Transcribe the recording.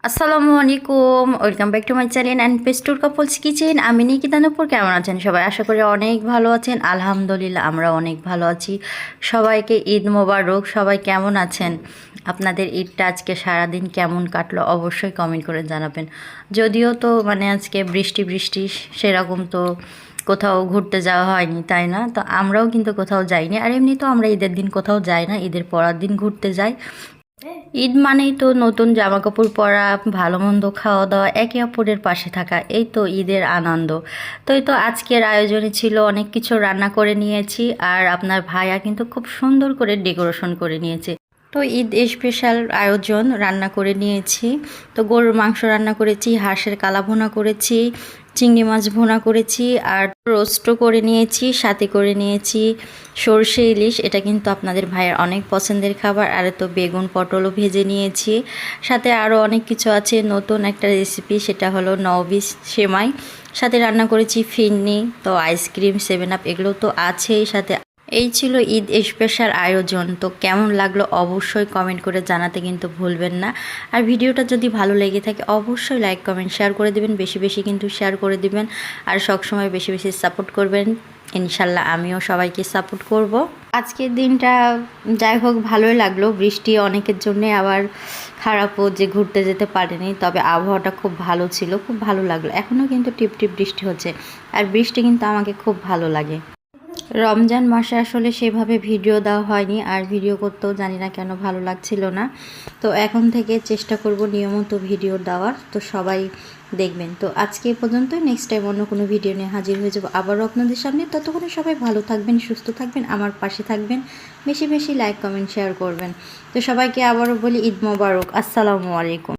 আসসালামু আলাইকুম, welcome back to my channel and পেস্টুর কাপলস কিচেন। আমি নিকিতা নূপুর। কেমন আছেন সবাই? আশা করি অনেক ভালো আছেন। আলহামদুলিল্লাহ আমরা অনেক ভালো আছি। সবাইকে ঈদ মোবারক। সবাই কেমন আছেন? আপনাদের ঈদটা আজকে সারাদিন কেমন কাটলো অবশ্যই কমেন্ট করে জানাবেন। যদিও তো আজকে বৃষ্টি বৃষ্টি সেরকম তো কোথাও ঘুরতে যাওয়া হয়নি, তাই না? তো আমরাও কিন্তু কোথাও যাইনি। আর এমনি তো আমরা ঈদের দিন কোথাও যাই না, ঈদের পরের দিন ঘুরতে যাই। ঈদ মানেই তো নতুন জামা কাপড় পরা, ভালো মন্দ খাওয়া দাওয়া, একে অপরের পাশে থাকা, এই তো ঈদের আনন্দ। তো এই তো আজকের আয়োজনে ছিল অনেক কিছু রান্না করে নিয়েছি, আর আপনার ভাইয়া কিন্তু খুব সুন্দর করে ডেকোরেশন করে নিয়েছে। তো ঈদ স্পেশাল আয়োজন রান্না করে নিয়েছি। তো গরুর মাংস রান্না করেছি, হাঁসের কালা ভুনা করেছি, চিংড়ি মাছ ভুনা করেছি, আর রোস্টও করে নিয়েছি, সাথে করে নিয়েছি সরষে ইলিশ। এটা কিন্তু আপনাদের ভাইয়ের অনেক পছন্দের খাবার। আর তো বেগুন পটলও ভেজে নিয়েছি, সাথে আরও অনেক কিছু আছে। নতুন একটা রেসিপি, সেটা হলো নবিস সেমাই, সাথে রান্না করেছি ফিরনি, তো আইসক্রিম, 7 আপ এগুলো তো আছেই সাথে। এই ছিল ঈদ স্পেশাল আয়োজন। তো কেমন লাগলো অবশ্যই কমেন্ট করে জানাতে কিন্তু ভুলবেন না। আর ভিডিওটা যদি ভালো লেগে থাকে অবশ্যই লাইক কমেন্ট শেয়ার করে দিবেন, বেশি বেশি কিন্তু শেয়ার করে দিবেন। আর সবসময় বেশি বেশি সাপোর্ট করবেন, ইনশাল্লাহ আমিও সবাইকে সাপোর্ট করব। আজকের দিনটা যাই হোক ভালোই লাগলো। বৃষ্টি অনেকের জন্যে আবার খারাপও, যে ঘুরতে যেতে পারেনি, তবে আবহাওয়াটা খুব ভালো ছিল, খুব ভালো লাগলো। এখনও কিন্তু টিপ টিপ বৃষ্টি হচ্ছে, আর বৃষ্টি কিন্তু আমাকে খুব ভালো লাগে। রমজান মাসে আসলে সেভাবে ভিডিও দেওয়া হয়নি, আর ভিডিও করতেও জানি না কেন ভালো লাগছিল না। তো এখন থেকে চেষ্টা করব নিয়মিত ভিডিও দেওয়ার, তো সবাই দেখবেন। তো আজকে এই পর্যন্তই, নেক্সট টাইম অন্য কোনো ভিডিও নিয়ে হাজির হয়ে যাবো আবারও আপনাদের সামনে। ততক্ষণে সবাই ভালো থাকবেন, সুস্থ থাকবেন, আমার পাশে থাকবেন, বেশি বেশি লাইক কমেন্ট শেয়ার করবেন। তো সবাইকে আবারও বলি ঈদ মোবারক, আসসালামু আলাইকুম।